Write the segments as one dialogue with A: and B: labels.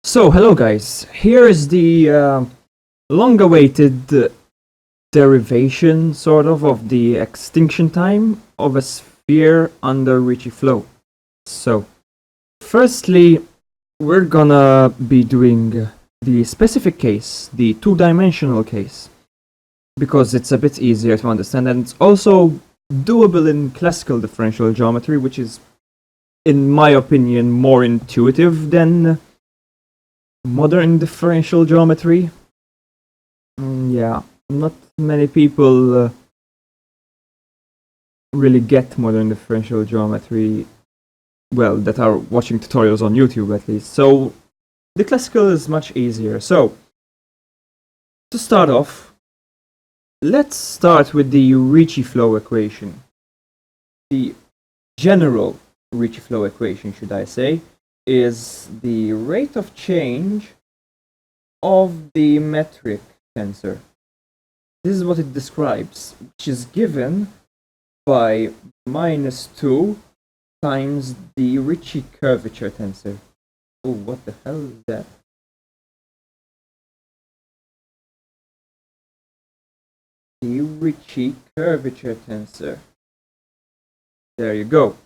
A: So, hello guys, here is the long-awaited derivation, sort of the extinction time of a sphere under Ricci-Flow. So, firstly, we're gonna be doing the specific case, the two-dimensional case, because it's a bit easier to understand, and it's also doable in classical differential geometry, which is, in my opinion, more intuitive than modern differential geometry. Yeah, not many people really get modern differential geometry, well, that are watching tutorials on YouTube at least. So the classical is much easier. So to start off, let's start with the Ricci-Flow equation. The general Ricci-Flow equation, should I say, is the rate of change of the metric tensor. This is what it describes, which is given by -2 times the Ricci curvature tensor. Oh, what the hell is that? The Ricci curvature tensor. There you go.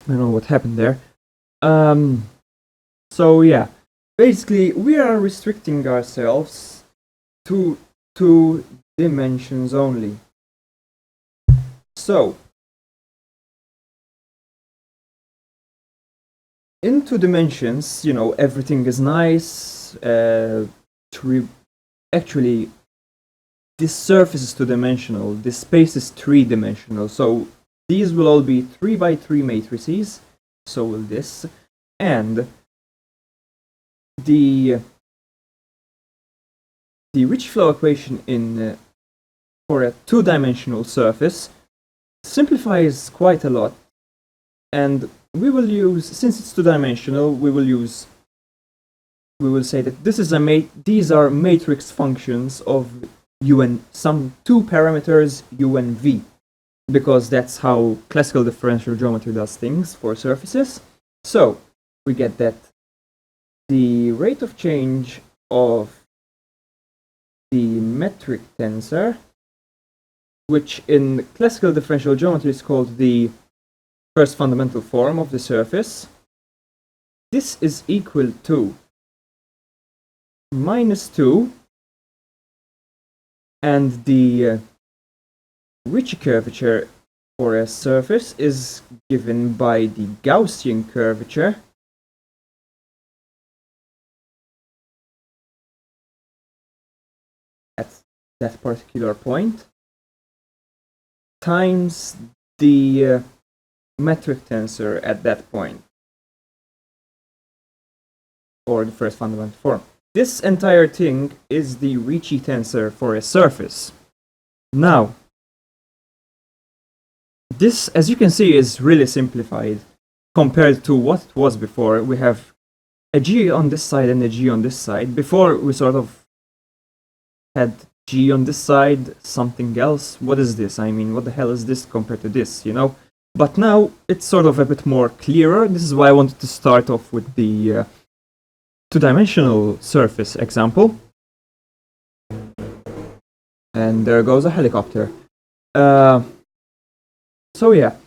A: I don't know what happened there. So yeah, basically we are restricting ourselves to 2 dimensions only. So in 2 dimensions, you know, everything is nice. Actually, this surface is 2-dimensional, this space is 3-dimensional, so these will all be 3 by 3 matrices. So will this, and the Ricci-Flow equation for a 2-dimensional surface simplifies quite a lot, and we will use, since it's 2-dimensional, we will say that these are matrix functions of some 2 parameters u and v, because that's how classical differential geometry does things for surfaces. So we get that the rate of change of the metric tensor, which in classical differential geometry is called the first fundamental form of the surface, this is equal to -2, and the Ricci curvature for a surface is given by the Gaussian curvature at that particular point times the metric tensor at that point, or the first fundamental form. This entire thing is the Ricci tensor for a surface. Now, this, as you can see, is really simplified compared to what it was before. We have a g on this side and a g on this side. Before, we sort of had g on this side, something else. What is this? I mean, what the hell is this compared to this, you know? But now it's sort of a bit more clearer. This is why I wanted to start off with the 2-dimensional surface example. And there goes a helicopter. So yeah,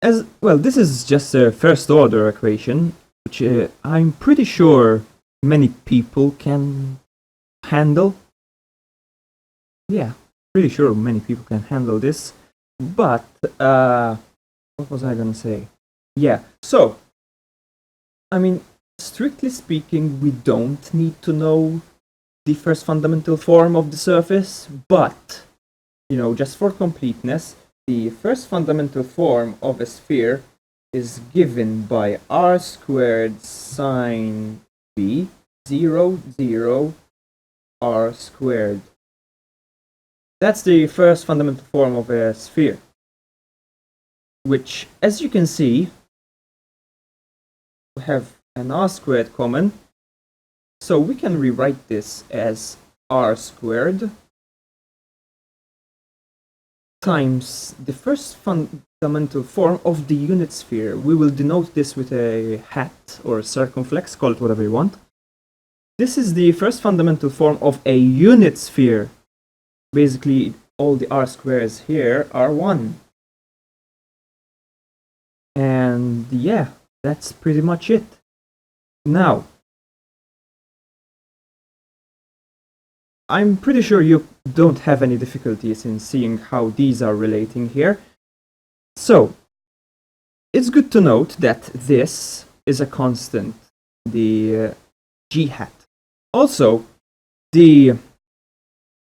A: as well, this is just a first order equation, which I'm pretty sure many people can handle. Yeah, pretty sure many people can handle this. But what was I gonna say? Yeah, so I mean, strictly speaking, we don't need to know the first fundamental form of the surface, but, you know, just for completeness, the first fundamental form of a sphere is given by r squared sine b 0, 0, r squared. That's the first fundamental form of a sphere, which, as you can see, we have an r squared common, so we can rewrite this as r squared times the first fundamental form of the unit sphere. We will denote this with a hat or a circumflex, call it whatever you want. this is the first fundamental form of a unit sphere. Basically, all the r squares here are 1. And yeah, that's pretty much it. Now, I'm pretty sure you don't have any difficulties in seeing how these are relating here. So, it's good to note that this is a constant, the g hat. Also, the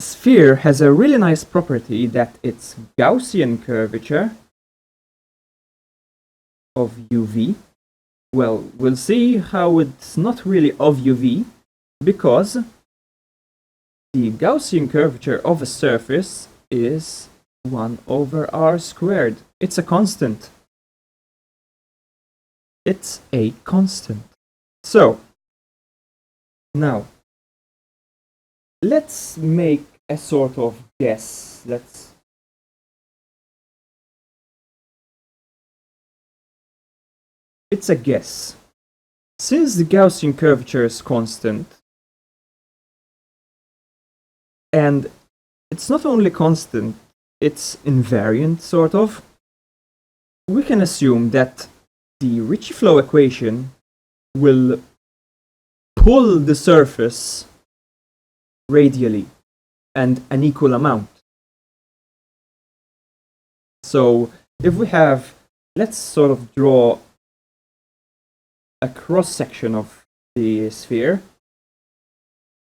A: sphere has a really nice property that its Gaussian curvature of uv, well, we'll see how it's not really of uv, because the Gaussian curvature of a surface is 1 over r squared. It's a constant. It's a constant. So, now, let's make a sort of guess. It's a guess. Since the Gaussian curvature is constant, and it's not only constant, it's invariant, sort of, we can assume that the Ricci-Flow equation will pull the surface radially and an equal amount. So if we have, let's sort of draw a cross-section of the sphere.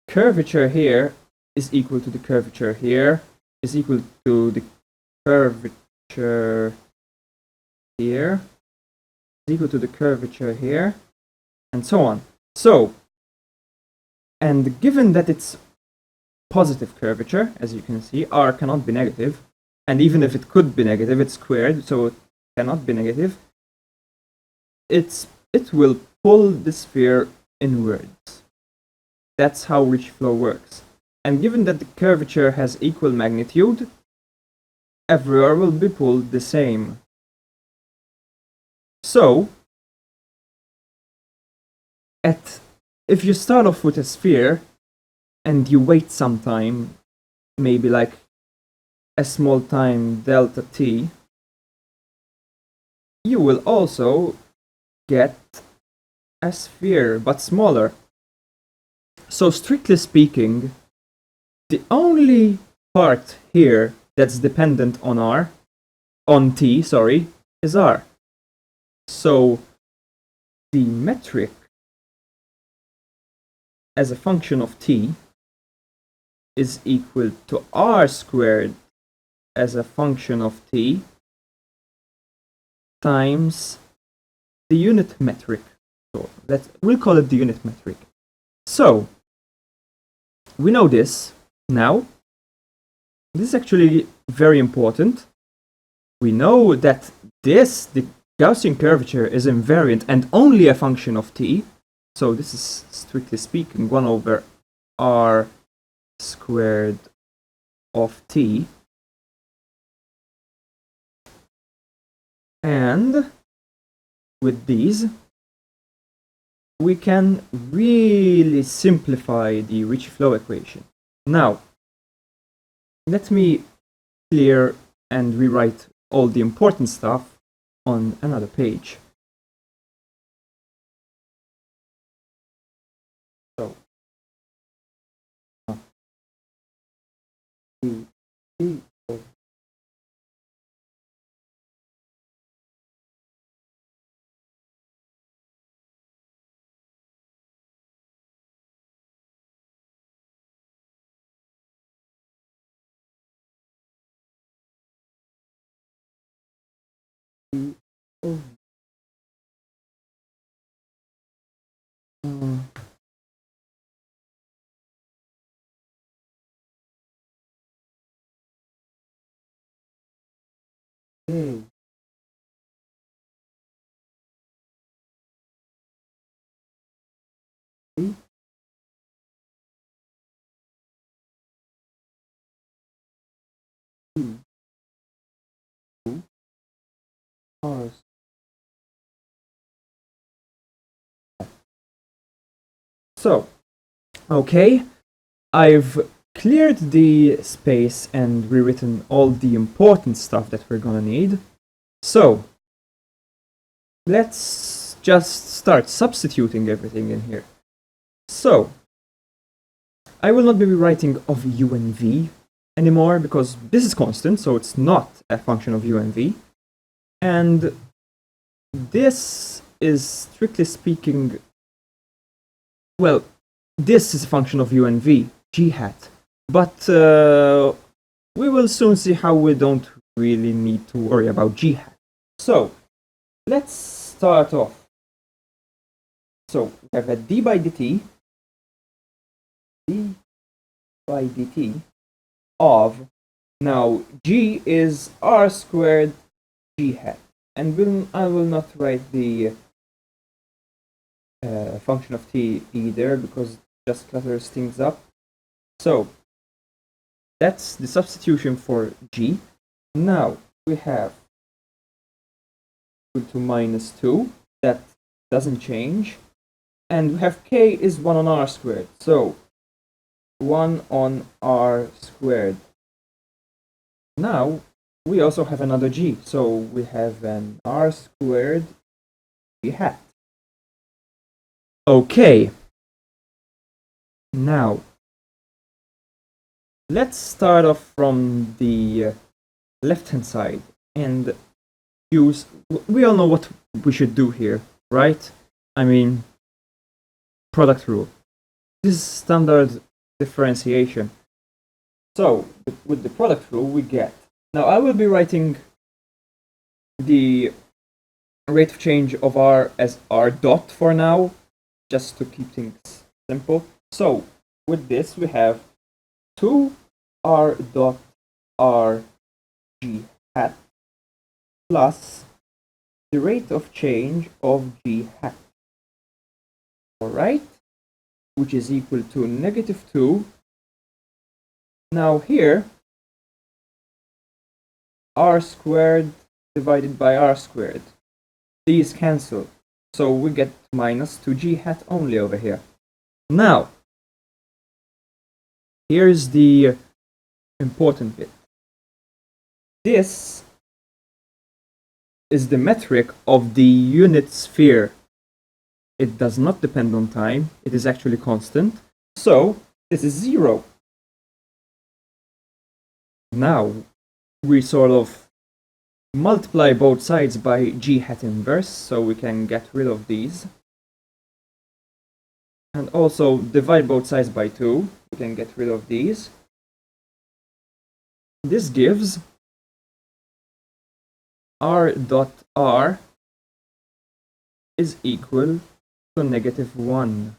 A: Curvature here is equal to the curvature here, is equal to the curvature here, is equal to the curvature here, and so on. So, and given that it's positive curvature, as you can see, r cannot be negative, and even if it could be negative, it's squared, so it cannot be negative, it will pull the sphere inwards. That's how Ricci-Flow works. And given that the curvature has equal magnitude, everywhere will be pulled the same. So, if you start off with a sphere and you wait some time, maybe like a small time delta t, you will also get a sphere, but smaller. So strictly speaking, the only part here that's dependent on t, is r. So the metric as a function of t is equal to r squared as a function of t times the unit metric. So we'll call it the unit metric. So we know this now. This is actually very important. We know that the Gaussian curvature is invariant and only a function of t. So this is, strictly speaking, 1 over r squared of t. And with these, we can really simplify the Ricci-Flow equation. Now, let me clear and rewrite all the important stuff on another page. So, okay. So, Okay, I've cleared the space and rewritten all the important stuff that we're gonna need. So, let's just start substituting everything in here. So, I will not be writing of u and v anymore because this is constant, so it's not a function of u and v. And this is, strictly speaking, well, this is a function of u and v, g hat. But we will soon see how we don't really need to worry about g hat. So, let's start off. So, we have a d by dt of, now g is r squared g hat, and I will not write the function of t either because it just clutters things up. So that's the substitution for g. Now we have equal to minus 2, that doesn't change, and we have k is 1 on r squared, so 1 on r squared. Now we also have another g, so we have an r squared g hat. Okay, now let's start off from the left hand side and use, we all know what we should do here, right? I mean, product rule. This is standard differentiation. So with the product rule we get, now I will be writing the rate of change of r as r dot for now, just to keep things simple. So with this we have 2 r dot r g hat plus the rate of change of g hat, alright, which is equal to negative 2. Now here, r squared divided by r squared, these cancel, so we get minus 2g hat only over here. Now, here's the important bit. This is the metric of the unit sphere. It does not depend on time, it is actually constant, so this is 0. Now we sort of multiply both sides by g hat inverse, so we can get rid of these, and also divide both sides by 2, we can get rid of these. This gives r dot r is equal to negative 1.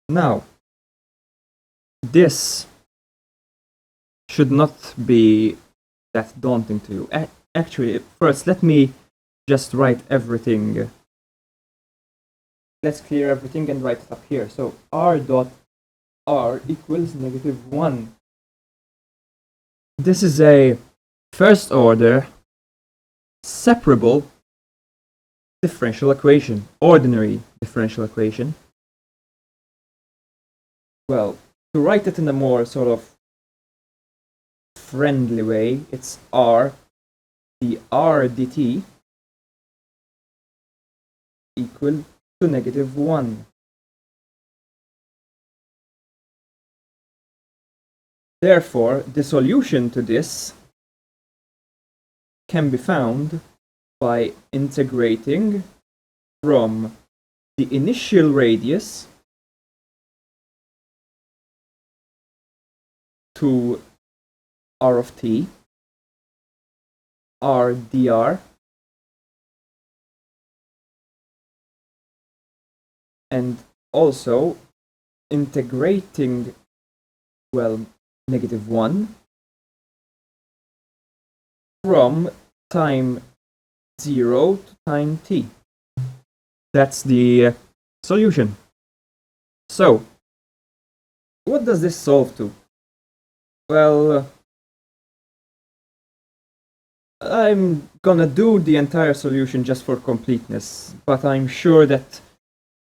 A: Now, this should not be that daunting to you. Actually, first let me just write everything. Let's clear everything and write it up here. So r dot r equals negative 1. This is a first order separable differential equation, ordinary differential equation. Well, to write it in a more sort of friendly way, it's r, the r dt equal to negative 1. Therefore, the solution to this can be found by integrating from the initial radius to r of t, r dr, and also integrating, well, negative 1 from time 0 to time t. That's the solution. So, what does this solve to? Well, I'm gonna do the entire solution just for completeness, but I'm sure that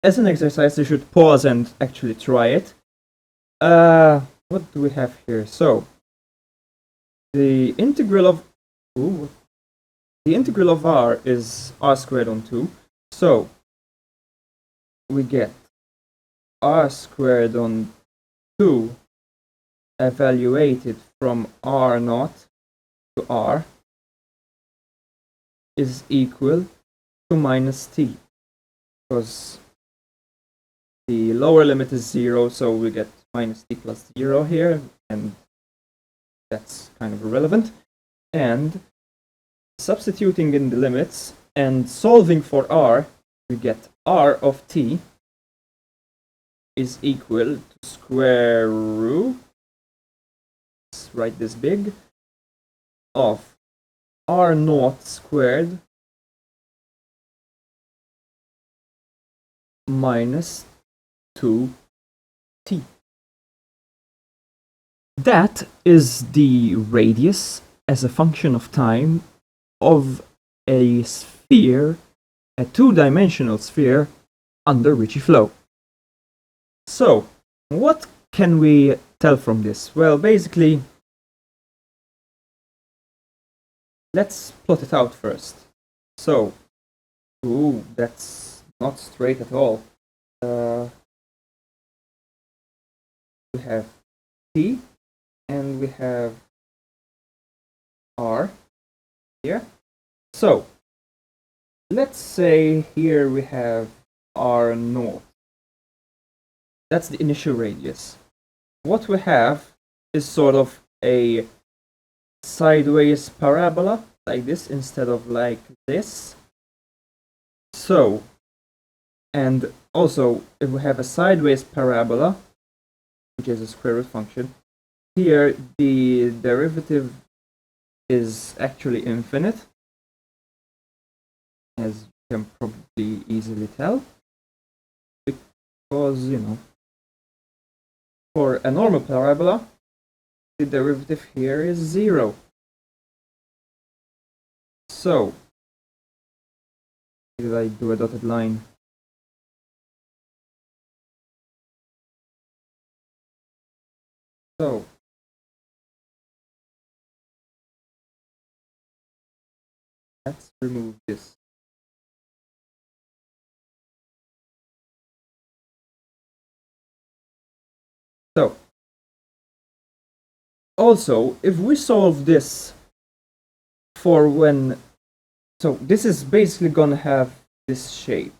A: as an exercise, you should pause and actually try it. What do we have here? So, the integral of r is r squared on 2. So, we get r squared on 2 evaluated from r naught to r is equal to minus t, because the lower limit is 0, so we get minus t plus 0 here, and that's kind of irrelevant. And substituting in the limits and solving for r, we get r of t is equal to square root, let's write this big, of r naught squared minus 2t. That is the radius as a function of time of a sphere, a two-dimensional sphere under Ricci-Flow. So, what can we tell from this? Well, basically, let's plot it out first. So, that's not straight at all. We have t, and we have r here. So, let's say here we have r naught. That's the initial radius. What we have is sort of a sideways parabola, like this, instead of like this. So, and also, if we have a sideways parabola, which is a square root function, here the derivative is actually infinite, as you can probably easily tell, because, you know, for a normal parabola, the derivative here is 0. So, did I do a dotted line? So, let's remove this. So, also, if we solve this for when, so this is basically gonna have this shape.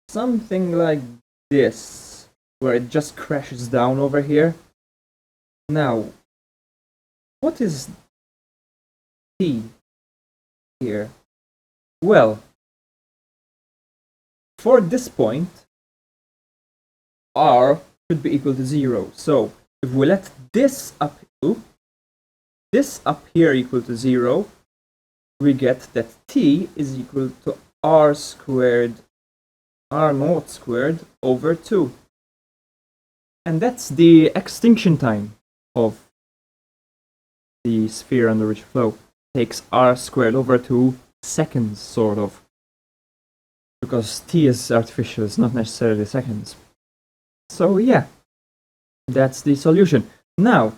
A: Something like this, where it just crashes down over here. Now, what is t here? Well, for this point, r should be equal to 0. So, if we let this up here equal to 0, we get that t is equal to r squared, r naught squared over 2. And that's the extinction time of the sphere under Ricci-Flow. Takes r squared over 2 seconds, sort of. Because t is artificial, it's not necessarily seconds. So yeah, that's the solution. Now,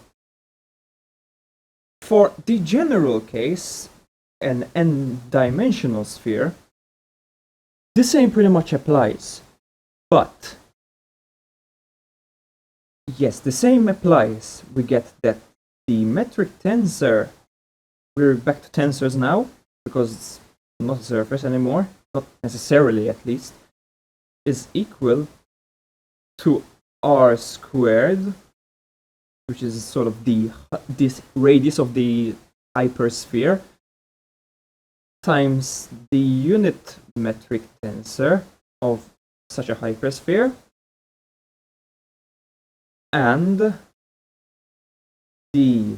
A: for the general case, an n-dimensional sphere, the same pretty much applies. But, yes, the same applies. We get that the metric tensor, we're back to tensors now, because it's not a surface anymore, not necessarily at least, is equal to r squared, which is sort of this radius of the hypersphere, times the unit metric tensor of such a hypersphere, and the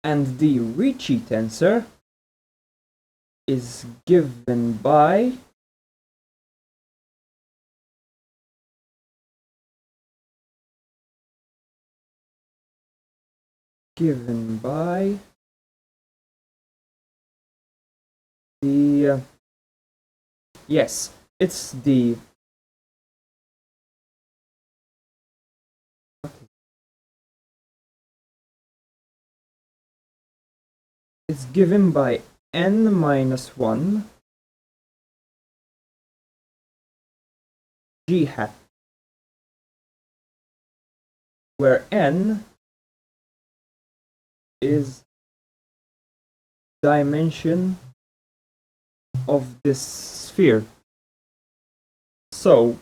A: And the Ricci tensor is given by the yes, it's the it's given by n minus 1 g hat, where n is dimension of this sphere. So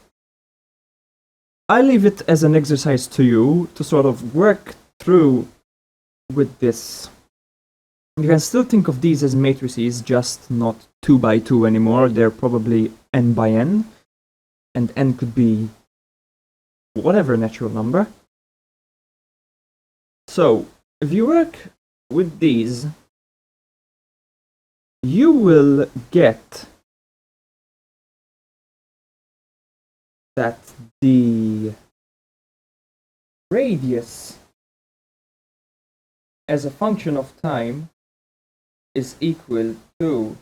A: I leave it as an exercise to you to sort of work through with this. You can still think of these as matrices, just not 2 by 2 anymore. They're probably n by n, and n could be whatever natural number. So if you work with these, you will get that the radius as a function of time is equal to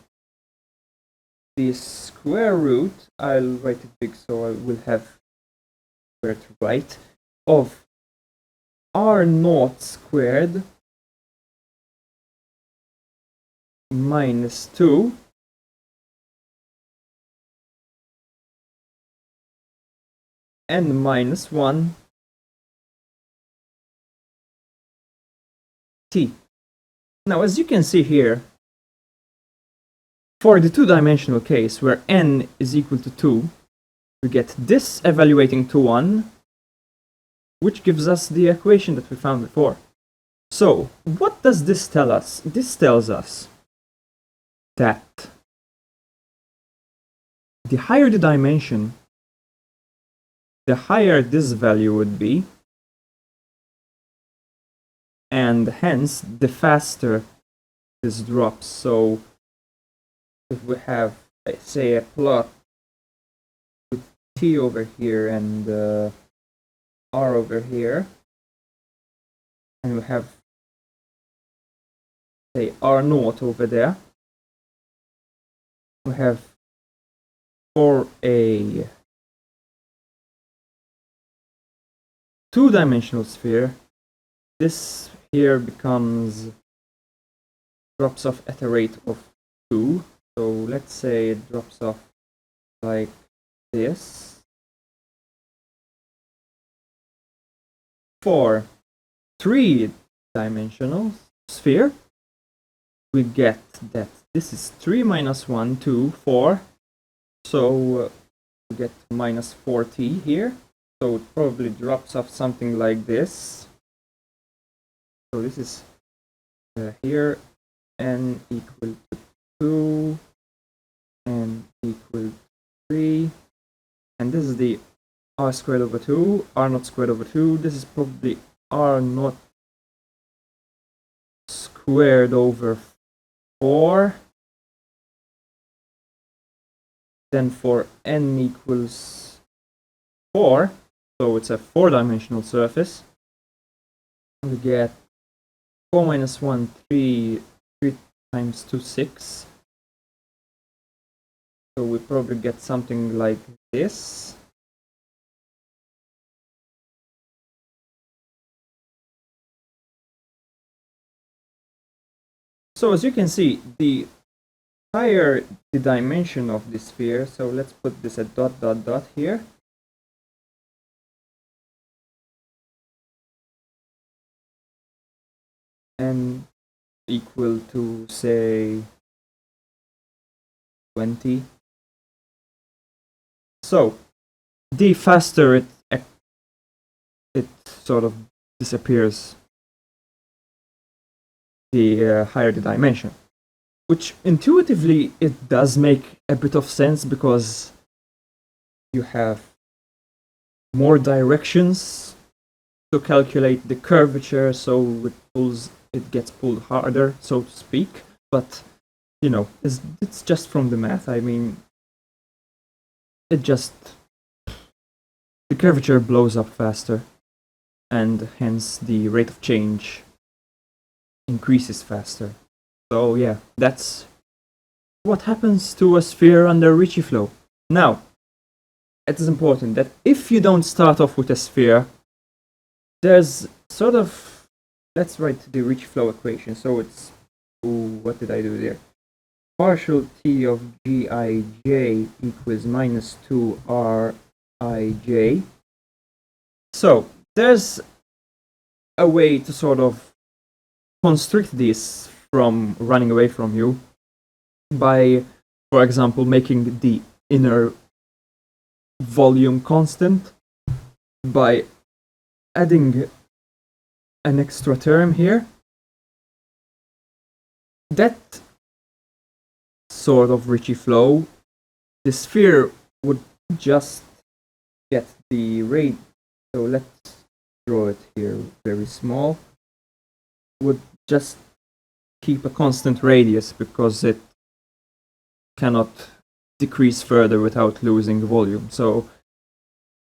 A: the square root, I'll write it big so I will have where to write, of r0 squared minus 2 n minus 1 t. Now, as you can see here, for the two-dimensional case where n is equal to 2, we get this evaluating to 1, which gives us the equation that we found before. So, what does this tell us? This tells us that the higher the dimension, the higher this value would be, and hence the faster this drops. So if we have, let's say, a plot with t over here and r over here, and we have, say, r0 over there, we have for a two-dimensional sphere, this here drops off at a rate of 2. So let's say it drops off like this. For three-dimensional sphere, we get that this is 3 minus 1, 2, 4. So we get minus 4t here. So it probably drops off something like this. So this is here, n equal to 2, n equal to 3, and this is the r squared over 2, r0 squared over 2. This is probably r0 squared over 4. Then for n equals 4, so it's a 4-dimensional surface, we get 4 minus 1, 3, 3 times 2, 6. So we probably get something like this. So as you can see, the higher the dimension of the sphere, so let's put this at dot dot dot here. N equal to, say, 20. So the faster it sort of disappears, the higher the dimension. Which intuitively it does make a bit of sense, because you have more directions to calculate the curvature, so it pulls it gets pulled harder, so to speak. But you know, it's just from the math. I mean, the curvature blows up faster, and hence the rate of change increases faster. So yeah, that's what happens to a sphere under Ricci-Flow. Now, it is important that if you don't start off with a sphere, there's sort of, let's write the Ricci-Flow equation. So it's, what did I do there? Partial t of gij equals minus 2rij. So there's a way to sort of constrict this from running away from you by, for example, making the inner volume constant by adding an extra term here. That sort of Ricci-Flow, the sphere would just get the rate, so let's draw it here very small, would just keep a constant radius because it cannot decrease further without losing volume. So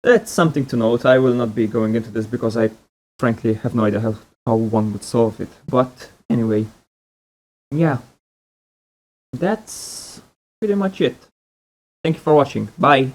A: that's something to note. I will not be going into this because I frankly have no idea how one would solve it. But anyway, yeah, that's pretty much it. Thank you for watching. Bye.